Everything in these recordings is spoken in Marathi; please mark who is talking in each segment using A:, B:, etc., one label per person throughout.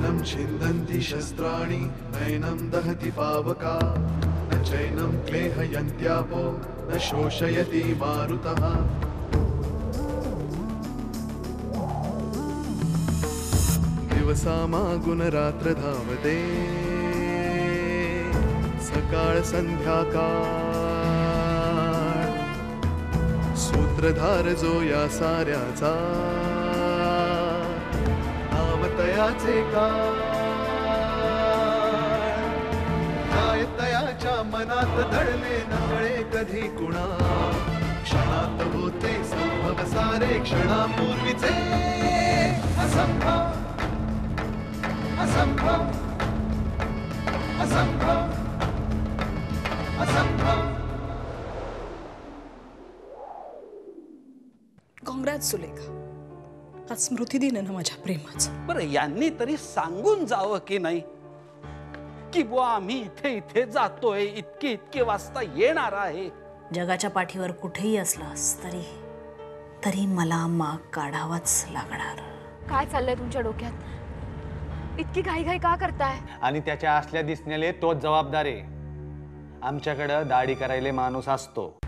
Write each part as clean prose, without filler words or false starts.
A: नैनं छिन्दन्ति शस्त्राणि नैनं दहति पावका न चैनं क्लेहयन्त्यापो न शोषयति मारुतः दिवसामागुणरात्र धावते सकाळ संध्याकाळ सूत्रधार जो या साऱ्याचा नामतयाचे काय तयाच्या मनात दडले नकळे कधी कुणा क्षणात होते संभव सारे क्षणापूर्वीचे असंभव असंभव असंभव असंभव.
B: काँग्रॅट्स सुलेखा, आज स्मृती दिन आहे ना माझ्या प्रेमाचं.
C: बरं यांनी तरी सांगून जावं की नाही की बुवा आम्ही इथे इथे जातोय, इतके इतके वाजता येणार आहे.
D: जगाच्या पाठीवर कुठेही असलास तरी मला माग काढावाच लागणार.
E: काय चाललंय तुमच्या डोक्यात? इतकी घाई का करताय?
F: आणि त्याच्या असल्या दिसण्याले तोच जबाबदार आहे. आमच्याकडे दाढी करायला माणूस असतो.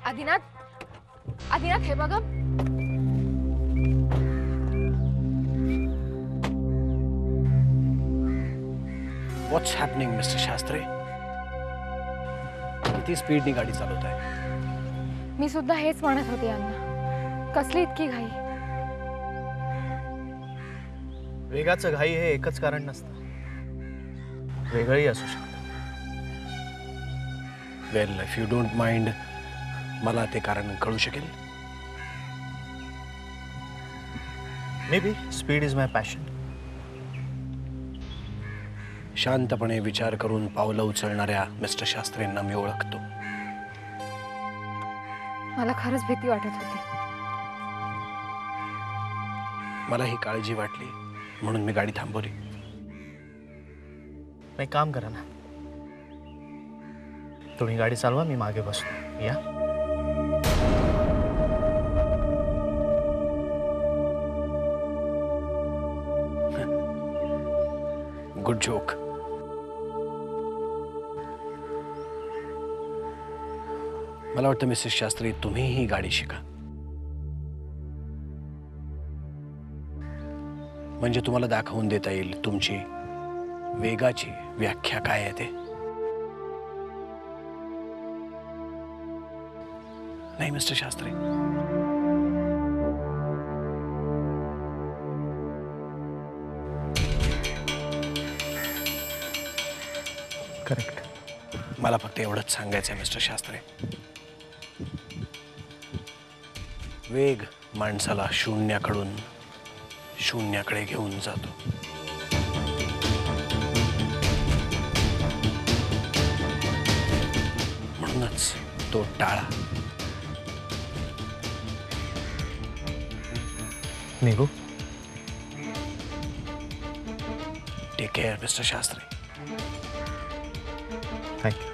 E: आदिनाथ, आदिनाथ हे बघा.
G: What's happening, Mr. शास्त्री? किती स्पीडनी गाडी चालवताय?
E: मी सुद्धा हेच म्हणत होते यांना. कसली इतकी घाई?
G: वेगाचं घाई हे एकच कारण नसतं, वेगळंही असू शकतं. वेल, इफ यू डोंट माइंड, मला ते कारण कळू शकेल? May be speed is my passion. शांतपणे विचार करून पावलं उचलणाऱ्या मिस्टर शास्त्रींना मी ओळखतो.
E: मला खरंच भीती वाटत होती.
G: मला ही काळजी वाटली म्हणून मी गाडी थांबवली. एक काम करा ना, तुम्ही गाडी चालवा, मी मागे बसतो. या. Good joke. मला वाटतं मिसेस शास्त्री तुम्हीही गाडी शिका, म्हणजे तुम्हाला दाखवून देता येईल तुमची वेगाची व्याख्या काय आहे ते. नाही मिस्टर शास्त्री? करेक्ट. मला फक्त एवढंच सांगायचं आहे मिस्टर शास्त्री, वेग माणसाला शून्याकडून शून्याकडे घेऊन जातो. म्हणूनच तो टाळा. निघू. Take care mister Shastri. Thank you.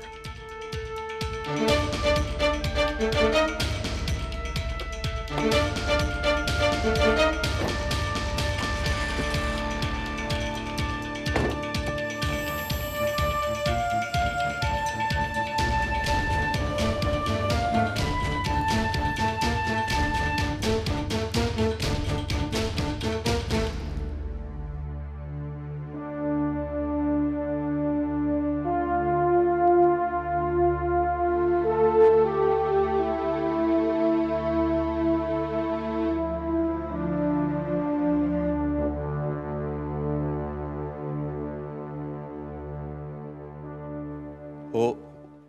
A: हो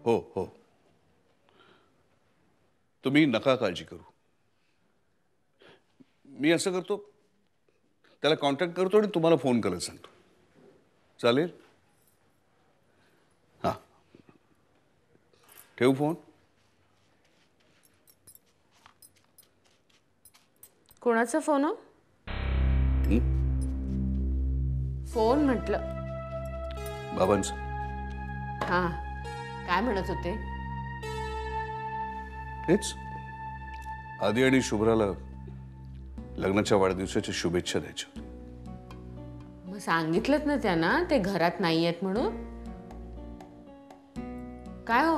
A: हो हो, तुम्ही नका काळजी करू. मी असं करतो, त्याला कॉन्टॅक्ट करतो आणि तुम्हाला फोन करायला सांगतो. चालेल? हां, ठेवू फोन.
H: कोणाचा फोन? फोन म्हटलं.
A: बाबांचं.
H: हा, काय म्हणत होते?
A: हेच आदी आणि शुभ्राला लग्नाच्या वाढदिवसाच्या शुभेच्छा द्यायच्या.
H: मग सांगितलंत ना त्यांना ते घरात नाही आहेत म्हणून? काय हो?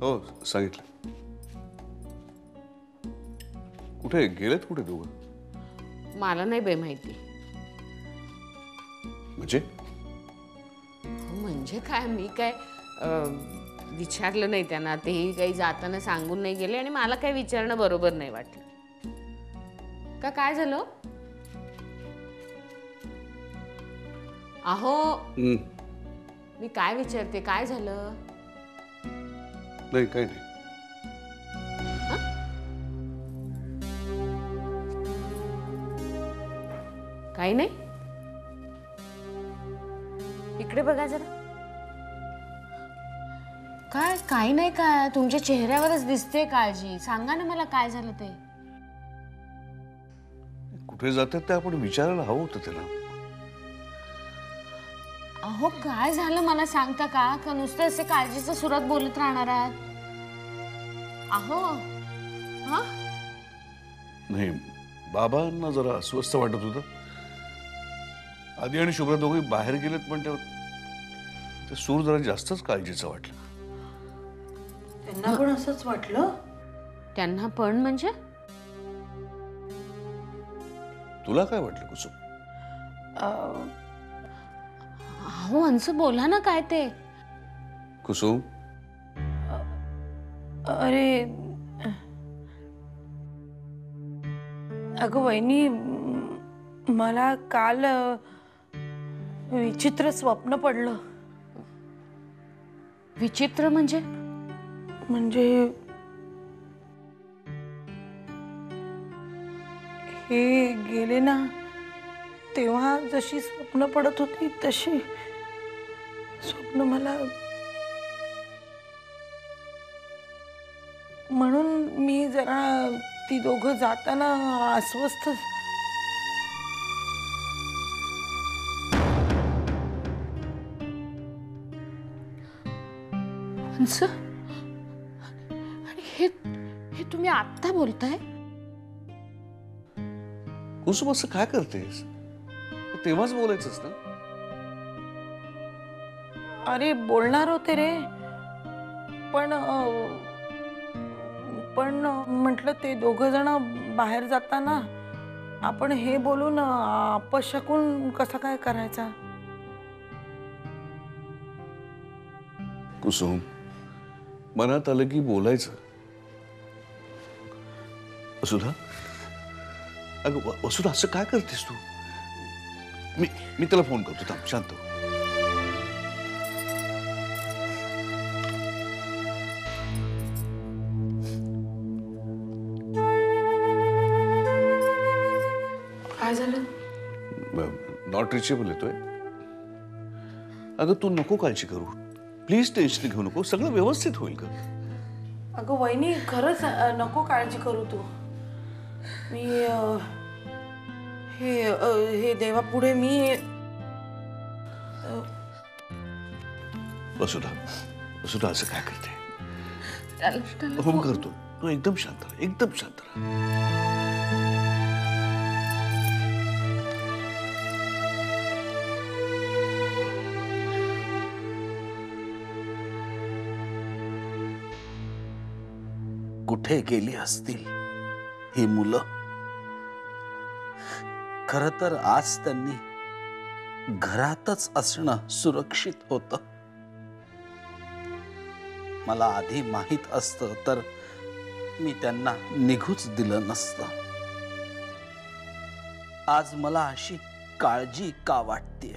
A: हो, सांगितलं. कुठे गेलेत? कुठे दोघं?
H: मला नाही बाई माहिती.
A: म्हणजे
H: म्हणजे काय, मी काय विचारलं नाही त्यांना. तेही काही जाताना सांगून नाही गेले आणि मला काही विचारणं बरोबर नाही वाटलं. का काय झालं? अहो, मी काय विचारते, काय झालं?
A: नाही, काही नाही.
H: काही नाही. इकडे बघा जरा. काय काही नाही, काय तुमच्या चेहऱ्यावरच दिसते काळजी. सांगा ना मला काय झालं ते.
A: कुठे जातात ते आपण विचारायला हवं होतं त्याला.
H: अहो, काय झालं मला सांगता का? का नुसतं असे काळजीच्या सुरात बोलत राहणार आहात? अहो, हा?
A: नाही, बाबांना जरा अस्वस्थ वाटत होतं. आदी आणि शुभ्रा दोघे बाहेर गेलेत पण ते सूर जरा जास्तच काळजीचं वाटलं.
D: त्यांना पण असंच वाटलं.
H: त्यांना पण म्हणजे?
A: तुला काय वाटलं कुसुम?
H: अहो, अंशू बोला ना काय ते.
A: कुसुम,
B: अरे अगं वहिनी, मला काल विचित्र स्वप्न पडलं.
H: विचित्र म्हणजे?
B: म्हणजे हे गेले ना, तेव्हा जशी स्वप्न पडत होती तशी स्वप्न मला, म्हणून मी जरा ती दोघं जाताना अस्वस्थ.
H: आणि हे तुम्ही आत्ता बोलताय?
A: कुसुम असं काय करतेस? तेव्हाच बोलायचंच ना.
B: अरे बोलणार होते रे, पण म्हटलं ते दोघं जण बाहेर जाताना आपण हे बोलून अपशकुन कसा काय करायचा.
A: कुसुम, मनात आलं की बोलायचं. वसुधा, अगं वसुधा, असं काय करतेस तू? मी त्याला फोन करतो. थांब, शांत हो.
B: काय झालं?
A: नॉट रिचेबल येतोय. अगं तू नको काळजी करू, प्लीज टेन्शन घेऊ नको, सगळं व्यवस्थित होईल का?
B: अगं वहिनी, खरंच नको काळजी करू तू. मी हे देवापुढे मी
A: वसुधा, वसुधा असं काय करते? हो करतो. तू एकदम शांत राहा, एकदम शांत राहा.
C: कुठे गेली असतील ही मुलं? खरं तर आज त्यांनी घरातच असणं सुरक्षित होतं. मला आधी माहित असतं तर मी त्यांना निघूच दिलं नसतं. आज मला अशी काळजी का वाटतेय?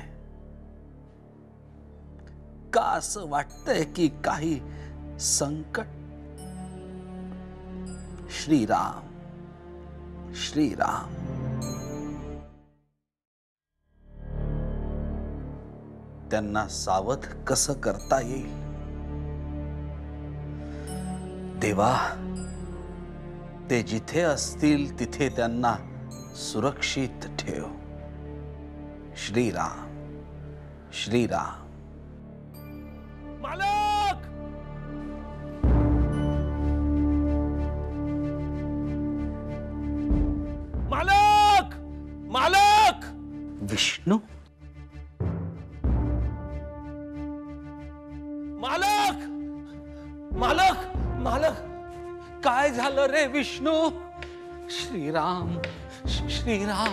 C: का असं वाटतंय की काही संकट? श्रीराम श्रीराम. त्यांना सावध कसं करता येईल? देवा, ते जिथे असतील तिथे त्यांना सुरक्षित ठेव. श्रीराम श्रीराम.
G: मालक मालक मालक
C: विष्णू.
G: मालक मालक मालक
C: काय झालं रे विष्णू? श्रीराम श्रीराम.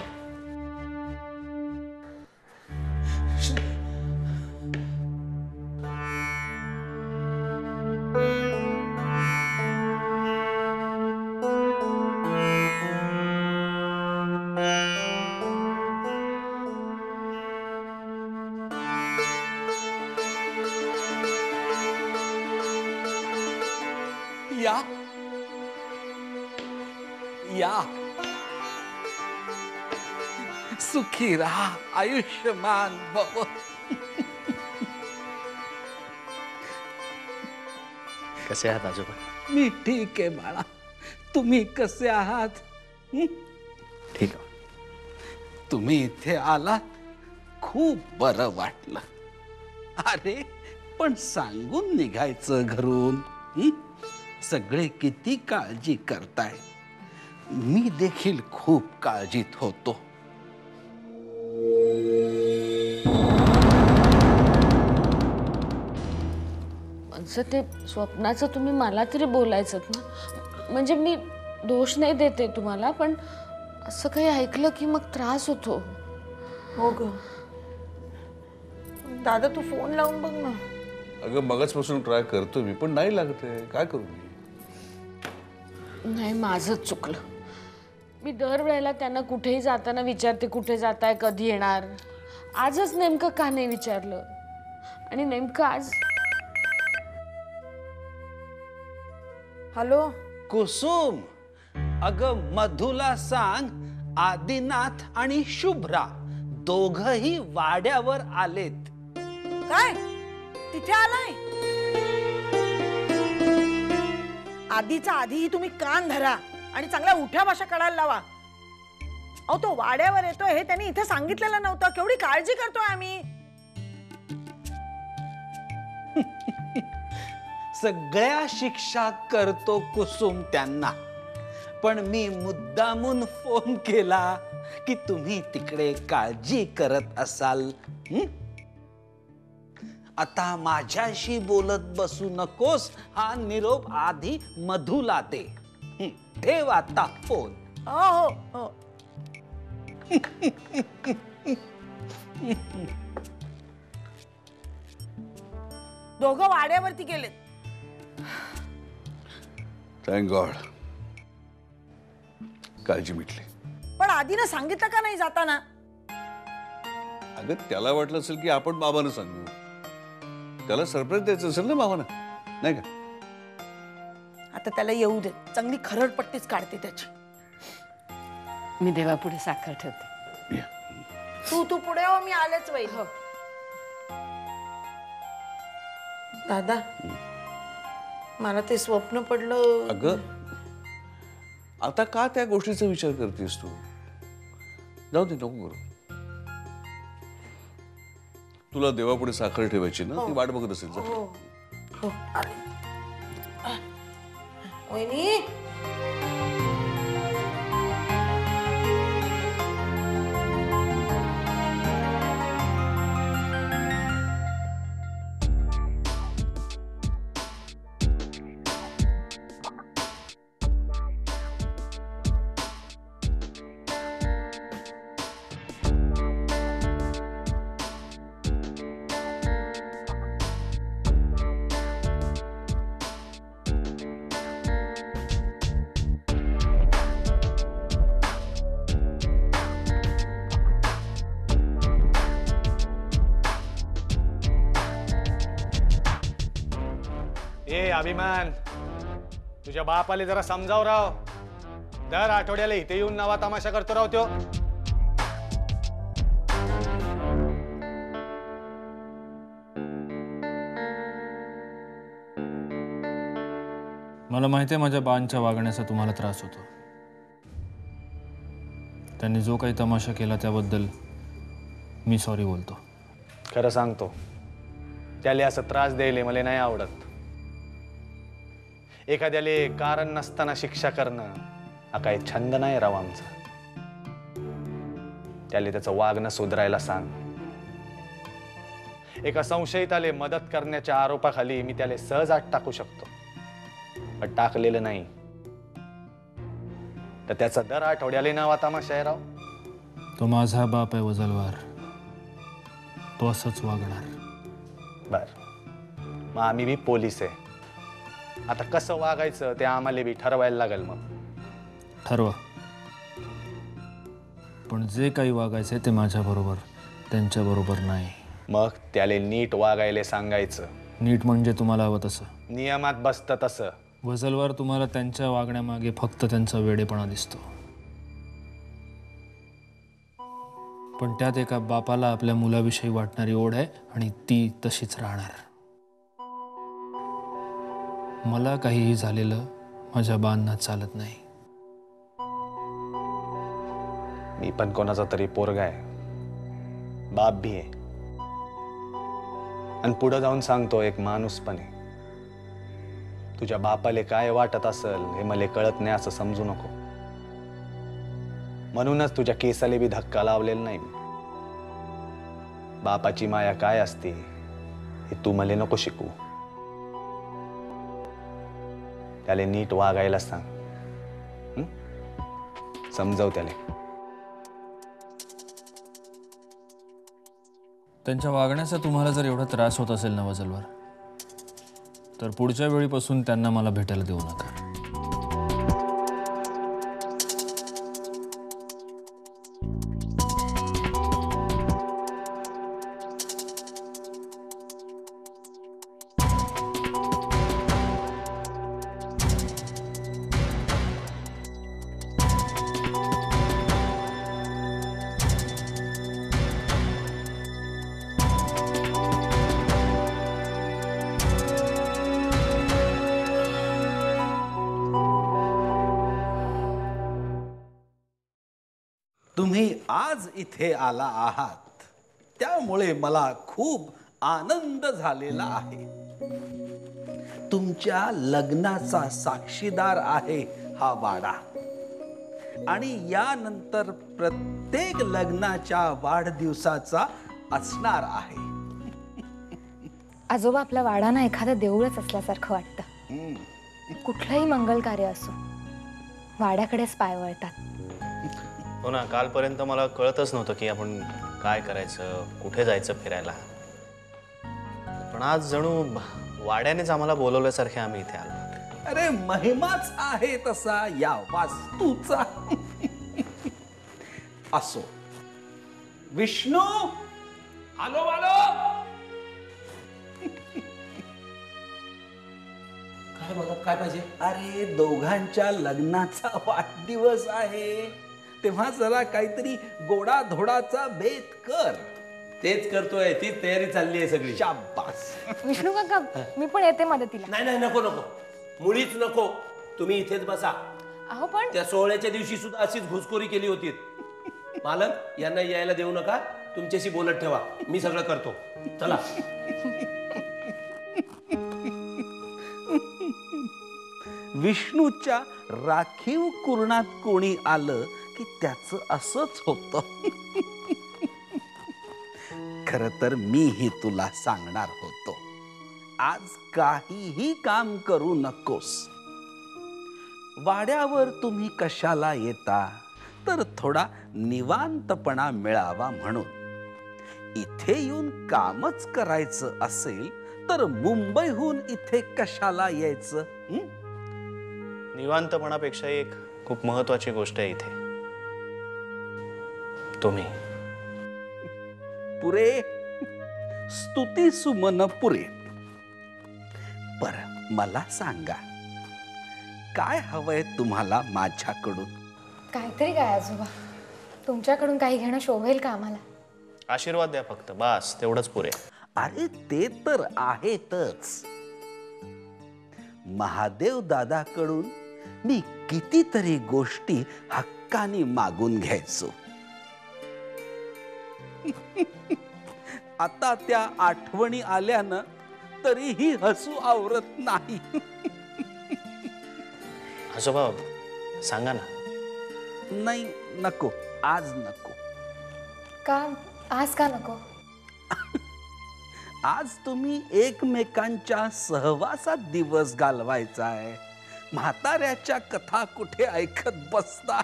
C: या या सुखी राहा, आयुष्यमान भव.
G: कसे आहात आजोबा?
C: मी ठीक आहे बाळा. तुम्ही कसे आहात?
G: ठीक आहे.
C: तुम्ही इथे आलात, खूप बरं वाटलं. अरे पण सांगून निघायचं घरून. सगळे किती काळजी करताय. मी देखील खूप काळजीत होतो.
H: म्हणजे ते स्वप्नाचं तुम्ही मला तरी बोलायचं ना. म्हणजे मी दोष नाही देते तुम्हाला, पण असं काही ऐकलं की मग त्रास होतो.
B: हो ग दादा, तू फोन लावून बघ ना.
A: अगं मगाचपासून ट्राय करतोय मी, पण नाही लागत आहे. काय करू मी?
H: नाही, माझंच चुकलं. मी दरवेळेला त्यांना कुठेही जाताना विचारते, कुठे जाताय, कधी येणार. आजच नेमकं का नाही विचारलं? आणि नेमकं आज.
B: हॅलो
C: कुसुम, अगं मधुला सांग आदिनाथ आणि शुभ्रा दोघही वाड्यावर आलेत.
B: काय तिथे आलाय? आधीचा आधीही तुम्ही कान धरा आणि चांगल्या उठ्या भाषा काढायला लावा. अहो, तो वाड्यावर येतोय हे त्यांनी इथे सांगितलेलं नव्हतं. केवढी काळजी करतोय आम्ही.
C: सगळ्या शिक्षा करतो कुसुम त्यांना, पण मी मुद्दामून फोन केला की तुम्ही तिकडे काळजी करत असाल. आता माझ्याशी बोलत बसू नकोस. हा निरोप आधी मधुला दे. ठेव आता फोन.
B: हो हो हो. दोघं वाड्यावरती गेलेत.
A: थँक गॉड, काळजी मिटली.
B: पण आधीनं सांगितलं का नाही जाताना?
A: अगं त्याला वाटलं असेल की आपण बाबांना सांगू. त्याला सरप्राईज द्यायचं असेल ना बाबांना, नाही का?
B: आता त्याला येऊ दे. चांगली खरडपट्टीच काढते त्याची.
H: मी देवापुढे साखर ठेवते.
B: तू पुढे हो, मी आलेच बाई. हो दादा, मला ते स्वप्न पडलं.
A: अगं आता का त्या गोष्टीचा विचार करतेस तू? जाऊ दे, नको करू. तुला देवापुढे साखर ठेवायची ना, ती वाट बघत असेल.
B: हो हो आले. वहिनी,
F: ए अभिमान, तुझ्या बापाले जरा समजाव राव. दर आठवड्याला इथे येऊन नवा तमाशा करतो राव त्यो.
I: मला माहिती आहे माझ्या बांच्या वागण्याचा तुम्हाला त्रास होतो. त्यांनी जो काही तमाशा केला त्याबद्दल मी सॉरी बोलतो.
F: खरं सांगतो, त्याला असं त्रास द्यायला मला नाही आवडत. एखाद्याला कारण नसताना शिक्षा करणं हा काही छंद नाही राव आमचा. त्याला त्याचं वागणं सुधारायला सांग. एका संशयिताले मदत करण्याच्या आरोपाखाली मी त्याला सहज आत टाकू शकतो, पण टाकलेलं नाही तर त्याचा दर आठवड्याला नावा तमाशा आहे राव.
I: तो माझा बाप आहे वजलवार, तो असंच वागणार.
F: बर, मग आम्ही बी पोलीस आहे. आता कसं वागायचं ते आम्हाला बी ठरवायला लागेल. मग
I: ठरवा, पण जे काही वागायचंय ते माझ्याबरोबर, त्यांच्याबरोबर नाही.
F: मग त्याला नीट वागायला सांगायचं.
I: नीट म्हणजे तुम्हाला हवं तसं.
F: नियमात बसतं तसं.
I: वजलवार, तुम्हाला त्यांच्या वागण्यामागे फक्त त्यांचा वेडेपणा दिसतो, पण त्यात एका बापाला आपल्या मुलाविषयी वाटणारी ओढ आहे आणि ती तशीच राहणार. मला काहीही झालेलं माझ्या बांना चालत नाही.
F: मी पण कोणाचा तरी पोरगा आहे, बाप भी आहे, आणि पुढे जाऊन सांगतो एक माणूस पण आहे. तुझ्या बापाले काय वाटत असेल हे मला कळत नाही असं समजू नको. म्हणूनच तुझ्या केसाले बी धक्का लावलेला नाही. बापाची माया काय असते हे तू मला नको शिकू. त्याला नीट वागायला सांग. समजाव त्याला.
I: त्यांच्या वागण्याचा तुम्हाला जर एवढा त्रास होत असेल ना वजलवार, तर पुढच्या वेळीपासून त्यांना मला भेटायला देऊ नका.
C: तुम्ही आज इथे आला आहात त्यामुळे मला खूप आनंद झालेला आहे. तुमच्या लग्नाचा साक्षीदार आहे हा वाडा, आणि यानंतर प्रत्येक लग्नाच्या वाढदिवसाचा असणार आहे.
E: आजोबा, आपला वाडा ना एखादं देऊळच असल्यासारखं वाटतं. कुठलंही मंगल कार्य असो, वाड्याकडेच पाय वळतात.
G: हो ना, कालपर्यंत मला कळतच नव्हतं की आपण काय करायचं, कुठे जायचं फिरायला. पण आज जणू वाड्यानेच आम्हाला बोलवल्यासारखे आम्ही इथे आलो.
C: अरे महिमाच आहे तसा या वास्तूचा. असो, विष्णू आलो आलो.
J: काय बघा, काय पाहिजे?
C: अरे दोघांच्या लग्नाचा वाढदिवस आहे, तेव्हा जरा काहीतरी गोडा धोडाचा बेत कर.
J: तेच करतोय, तीच तयारी चालली आहे सगळी.
C: शाबास.
E: विष्णू काका, मी पण येते मदतीला.
J: नाही नाही, नको नको, मुळीच नको. तुम्ही इथेच बसा.
E: अहो पण
J: त्या सोहळ्याच्या दिवशी सुद्धा अशीच घुसखोरी केली होती. मालक, यांना यायला देऊ नका, तुमच्याशी बोलत ठेवा, मी सगळं करतो. चला.
C: विष्णूच्या राखीव कुरणात कोणी आलं की त्याचं असंच होतं. खर तर मीही तुला सांगणार होतो, आज काहीही काम करू नकोस. वाड्यावर तुम्ही कशाला येता, तर थोडा निवांतपणा मिळावा म्हणून. इथे येऊन कामच करायचं असेल तर मुंबईहून इथे कशाला यायचं?
G: निवांतपणापेक्षा एक खूप महत्वाची गोष्ट आहे इथे, तुम्ही.
C: पुरे, स्तुती सुमन पुरे. पर मला सांगा, काय हवंय तुम्हाला माझ्याकडून?
E: काहीतरी काय आजोबा, तुमच्याकडून काही घेणं शोभेल का आम्हाला?
G: आशीर्वाद द्या फक्त, बास, तेवढंच पुरे.
C: अरे ते तर आहेतच. महादेव दादाकडून मी कितीतरी गोष्टी हक्काने मागून घ्यायचो. आता त्या आठवणी आल्यानं तरीही हसू आवरत नाही.
G: आजोबा सांगा ना.
C: नाही, नको, आज नको.
E: का आज का नको?
C: आज तुम्ही एकमेकांच्या सहवासात दिवस घालवायचा आहे. म्हाताऱ्याच्या कथा कुठे ऐकत बसता?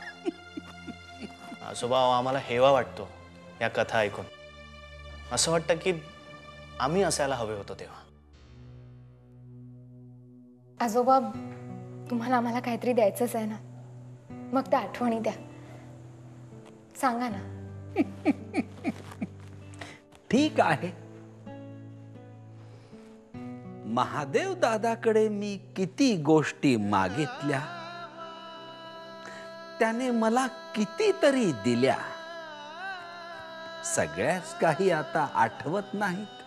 G: आजोबा आम्हाला हेवा वाटतो या कथा ऐकून. असं वाटतं की आम्ही असायला हवे होतो तेव्हा.
E: आजोबा, तुम्हाला आम्हाला काहीतरी द्यायचंच आहे ना, मग त्या आठवणी द्या. सांगा ना.
C: ठीक आहे. महादेव दादाकडे मी किती गोष्टी मागितल्या, त्याने मला कितीतरी दिल्या. सगळ्याच काही आता आठवत नाहीत,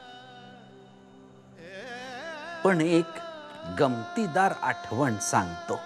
C: पण एक गमतीदार आठवण सांगतो.